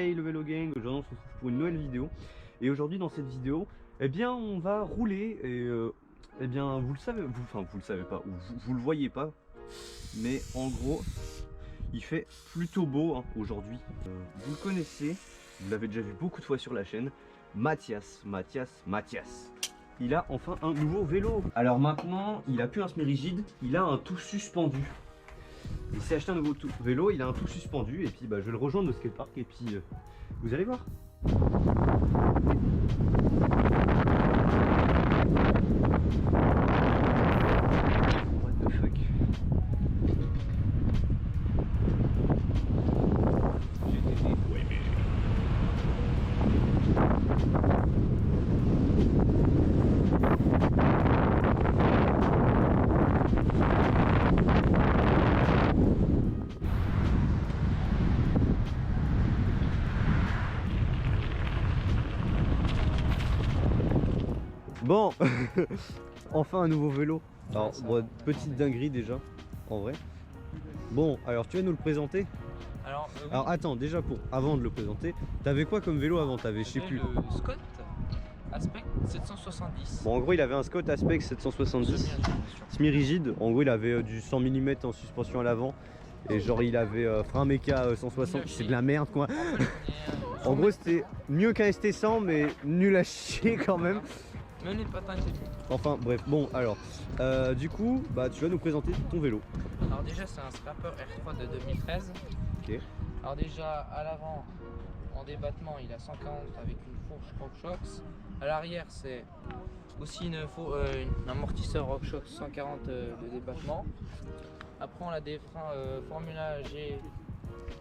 Hey le Vélo Gang, aujourd'hui on se retrouve pour une nouvelle vidéo. Et aujourd'hui dans cette vidéo, eh bien on va rouler et eh bien vous le savez, vous le savez pas, ou vous le voyez pas. Mais en gros, il fait plutôt beau hein, aujourd'hui. Vous le connaissez, vous l'avez déjà vu beaucoup de fois sur la chaîne. Mathias. Il a enfin un nouveau vélo. Alors maintenant, il a plus un semi-rigide, il a un tout suspendu. Il s'est acheté un nouveau vélo, il a un tout suspendu et puis bah, je vais le rejoindre au skatepark et puis vous allez voir. What the fuck. Bon, enfin un nouveau vélo. Alors, bon, petite dinguerie déjà, en vrai. Bon, alors tu vas nous le présenter? Alors attends, déjà avant de le présenter, t'avais quoi comme vélo avant? T'avais, je sais plus. Le Scott Aspect 770. Bon, en gros, il avait un Scott Aspect 770, semi-rigide. En gros, il avait du 100 mm en suspension à l'avant. Et genre, il avait frein méca 160. C'est de la merde quoi. En gros, c'était mieux qu'un ST100, mais nul à chier quand même. Même les patins étaient bons. Enfin bref, bon alors, du coup, bah tu vas nous présenter ton vélo. Alors déjà c'est un Scrapper R3 de 2013. Ok. Alors déjà à l'avant, en débattement il a 140 avec une fourche RockShox. À l'arrière c'est aussi un amortisseur RockShox 140 de débattement. Après on a des freins Formula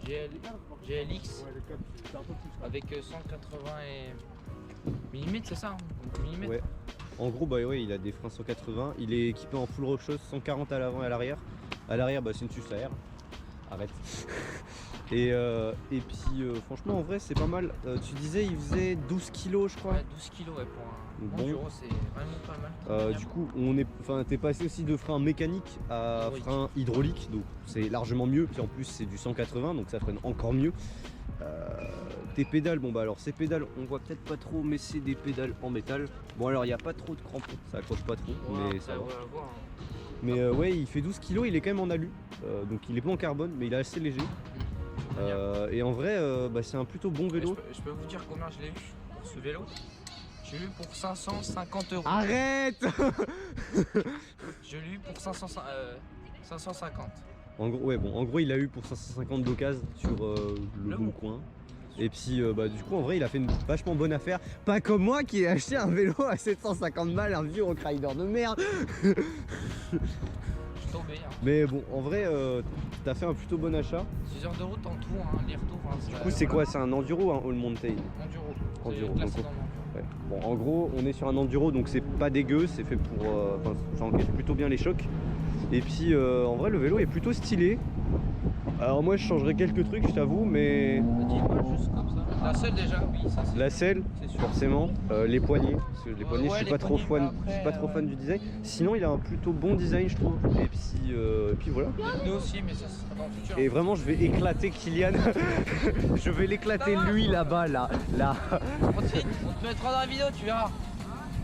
GLX avec 180 mm, c'est ça hein, ouais. En gros, bah ouais, il a des freins 180. Il est équipé en full RockShox 140 à l'avant et à l'arrière. À l'arrière, bah c'est une suce à air. Arrête. Et puis franchement en vrai c'est pas mal. Tu disais il faisait 12 kg je crois. Ouais, 12 kg ouais, pour un bon enduro, c'est vraiment pas mal. Du coup t'es passé aussi de frein mécanique à frein hydraulique, donc c'est largement mieux. Puis en plus c'est du 180 donc ça freine encore mieux. Tes pédales, bon bah alors ces pédales on voit peut-être pas trop mais c'est des pédales en métal. Bon alors il n'y a pas trop de crampons, ça accroche pas trop mais ça va. Mais ouais il fait 12 kg, il est quand même en alu, donc il est pas en carbone mais il est assez léger. Et en vrai bah, c'est un plutôt bon vélo. Je peux vous dire combien je l'ai eu pour ce vélo. J'ai eu pour 550 €. Arrête. Je l'ai eu pour 550. En gros, ouais, bon, en gros il a eu pour 550 d'occasion sur le bon coin. Et puis bah, du coup en vrai il a fait une vachement bonne affaire. Pas comme moi qui ai acheté un vélo à 750 balles, un vieux Rockrider de merde. Je suis tombé hein. Mais bon en vrai t'as fait un plutôt bon achat. 6 heures de route en tout, hein, les retours. Hein, du coup c'est quoi? C'est un enduro, un All Mountain? Enduro. Donc, ouais. Bon en gros on est sur un enduro donc c'est pas dégueu, c'est fait pour... ça encaisse plutôt bien les chocs. Et puis en vrai le vélo est plutôt stylé. Alors moi je changerais quelques trucs je t'avoue mais... Dis-moi juste comme ça. La selle déjà, oui ça c'est... La selle, forcément, les poignets, parce que les poignets je suis pas trop fan, du design. Sinon il a un plutôt bon design je trouve. Et puis voilà. Nous aussi mais ça sera dans le futur. Et vraiment je vais éclater Kylian. Je vais l'éclater lui là-bas là. On te mettra dans la vidéo tu verras.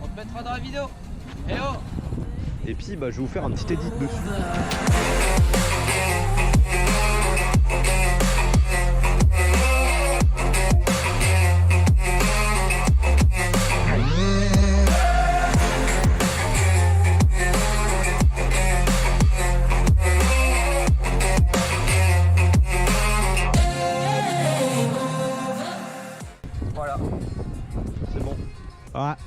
On te mettra dans la vidéo. Eh oh. Et puis bah je vais vous faire un petit edit dessus. Voilà. C'est bon. Ah.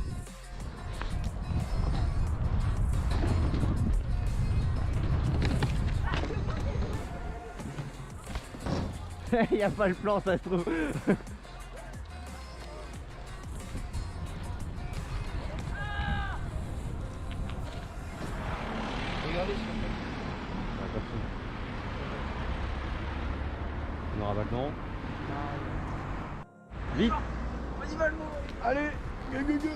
Il n'y a pas le plan ça se trouve. Regardez ce qu'on fait. On aura maintenant. Vite. On y va le mot. Allez, go.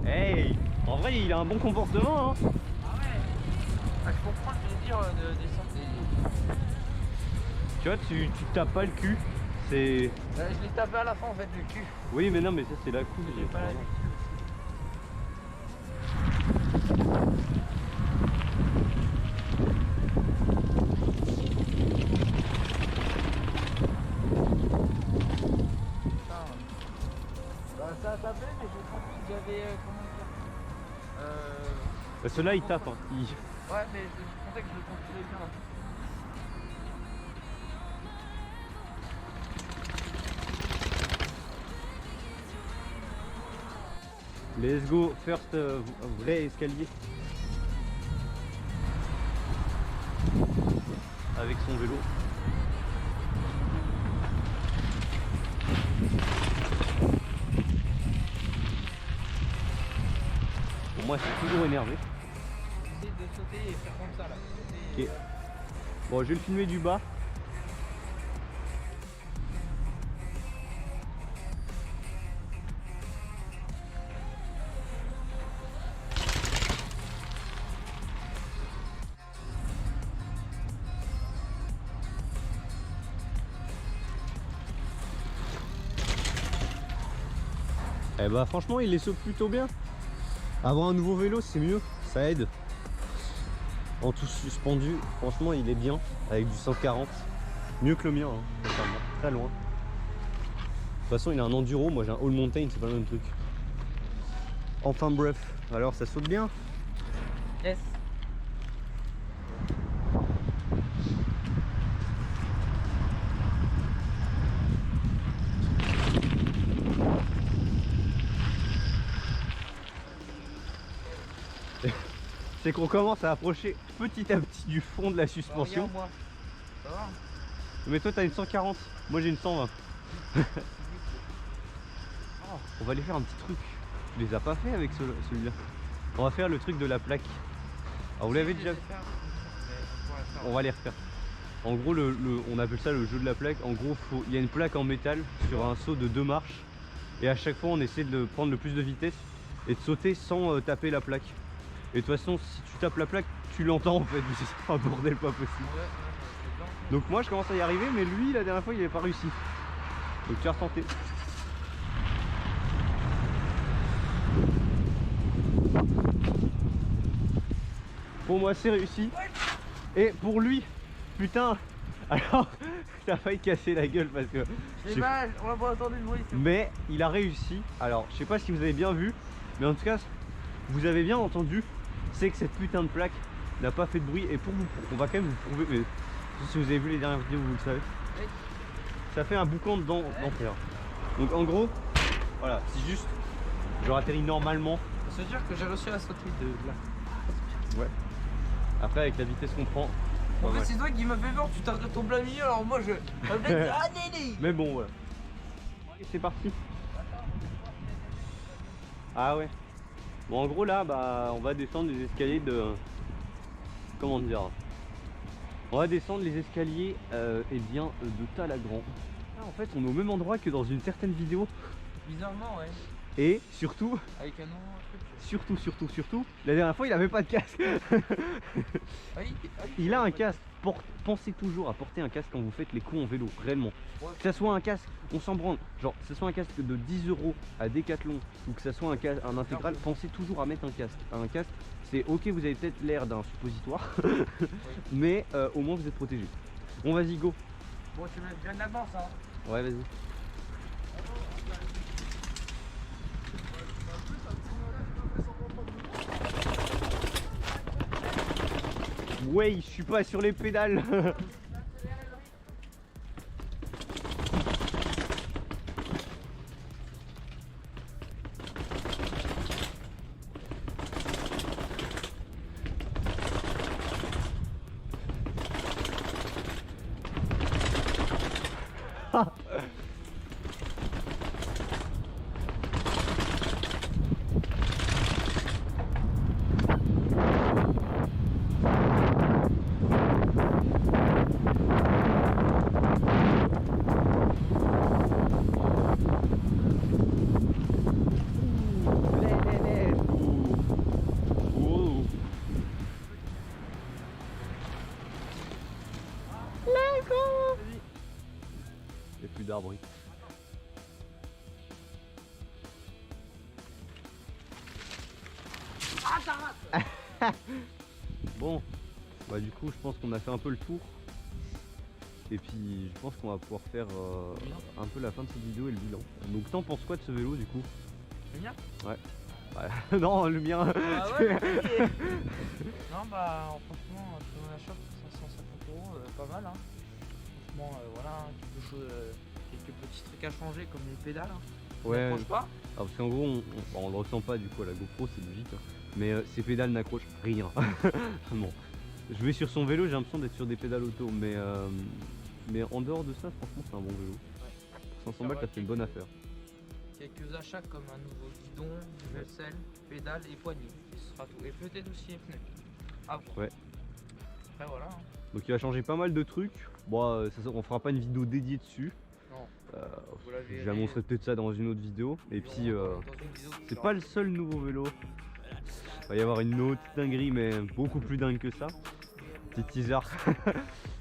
Hey, en vrai il a un bon comportement hein. Ah ouais. Tu vois, tu tapes pas le cul. C'est... Je l'ai tapé à la fin en fait, le cul. Oui, mais non, mais ça c'est la coupe. J'ai pas l'habitude aussi. Ça a tapé, mais j'ai senti qu'il y avait. Comment dire Ceux-là, ils tapent. Hein. Ouais, mais je sentais que je le contrôlais bien. Let's go, first vrai escalier. Avec son vélo. Bon, moi, je suis toujours énervé. Essaye de sauter et faire comme ça là. Ok. Bon, je vais le filmer du bas. Eh bah franchement il les sauve plutôt bien. Avoir un nouveau vélo c'est mieux, ça aide. En tout suspendu, franchement il est bien avec du 140. Mieux que le mien, hein, sincèrement, très loin. De toute façon il a un enduro, moi j'ai un all mountain, c'est pas le même truc. Enfin bref, alors ça saute bien. Yes. C'est qu'on commence à approcher petit à petit du fond de la suspension. Regarde, moi. Ça va. Mais toi t'as une 140, moi j'ai une 120. Oh, on va aller faire un petit truc. Tu les as pas fait avec celui-là. On va faire le truc de la plaque. Alors vous l'avez déjà fait. On va les refaire. En gros on appelle ça le jeu de la plaque. En gros il y a une plaque en métal sur un saut de 2 marches. Et à chaque fois on essaie de prendre le plus de vitesse et de sauter sans taper la plaque. Et de toute façon si tu tapes la plaque tu l'entends en fait. C'est un bordel pas possible. Donc moi je commence à y arriver mais lui la dernière fois il n'avait pas réussi. Donc tu vas retenter. Pour moi c'est réussi. Et pour lui, putain, alors t'as failli casser la gueule parce que... C'est mal, on n'a pas entendu le bruit. Mais il a réussi. Alors je sais pas si vous avez bien vu, mais en tout cas vous avez bien entendu, c'est que cette putain de plaque n'a pas fait de bruit. Et pour vous, on va quand même vous prouver, mais si vous avez vu les dernières vidéos vous le savez, ça fait un boucan d'enfer. Donc en gros, voilà, c'est juste, j'aurais atterri normalement. Ça veut dire que j'ai reçu la sauterie de là. Ouais. Après avec la vitesse qu'on prend. En fait c'est toi qui m'as fait peur, tu t'arrêtes au plein milieu alors moi je... Mais bon voilà. Et c'est parti. Ah ouais. Bon en gros là bah on va descendre les escaliers de... Comment dire, on va descendre les escaliers et bien de Talagrand. Là, en fait on est au même endroit que dans une certaine vidéo. Bizarrement ouais. Et surtout, avec un nom, surtout, la dernière fois il avait pas de casque. Il a un casque. Pensez toujours à porter un casque quand vous faites les coups en vélo, réellement. Ouais. Que ça soit un casque, on s'en branle, genre que ce soit un casque de 10 € à Decathlon ou que ça soit un intégral, pensez toujours à mettre un casque. Un casque, c'est ok, vous avez peut-être l'air d'un suppositoire, mais au moins vous êtes protégé. Bon vas-y go. Bon tu me viens de l'avance hein. Ouais vas-y. Ouais, je suis pas sur les pédales. plus d'arbres. Ah, ça rate. Bon, bah du coup je pense qu'on a fait un peu le tour. Et puis je pense qu'on va pouvoir faire un peu la fin de cette vidéo et le bilan. Donc t'en penses quoi de ce vélo du coup? Le mien? Ouais. Ouais. Non, le mien. Ah ouais, non bah franchement, selon la shop, 550 €, pas mal hein. Franchement, voilà, hein, quelque chose, quelques petits trucs à changer comme les pédales. Hein. Ouais. N'accroche pas. Alors, parce qu'en gros on le ressent pas du coup à la GoPro, c'est logique. Hein. Mais ces pédales n'accrochent rien. Bon. Je vais sur son vélo, j'ai l'impression d'être sur des pédales auto, mais en dehors de ça, franchement c'est un bon vélo. Pour 500 balles, t'as fait une bonne affaire. Quelques achats comme un nouveau guidon, du vaisselle, pédale et poignée. Ce sera tout. Et peut-être aussi les pneus. Ah bon. Ouais. Après voilà. Hein. Donc il va changer pas mal de trucs. Bon, on fera pas une vidéo dédiée dessus. Non. Vous la verrez. J'annoncerai peut-être ça dans une autre vidéo. Et puis c'est pas le seul nouveau vélo. Il va y avoir une autre dinguerie, mais beaucoup plus dingue que ça. Petit teaser.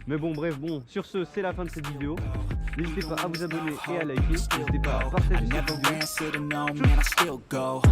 Mais bon, bref, bon, sur ce, c'est la fin de cette vidéo. N'hésitez pas à vous abonner et à liker. N'hésitez pas à partager cette vidéo.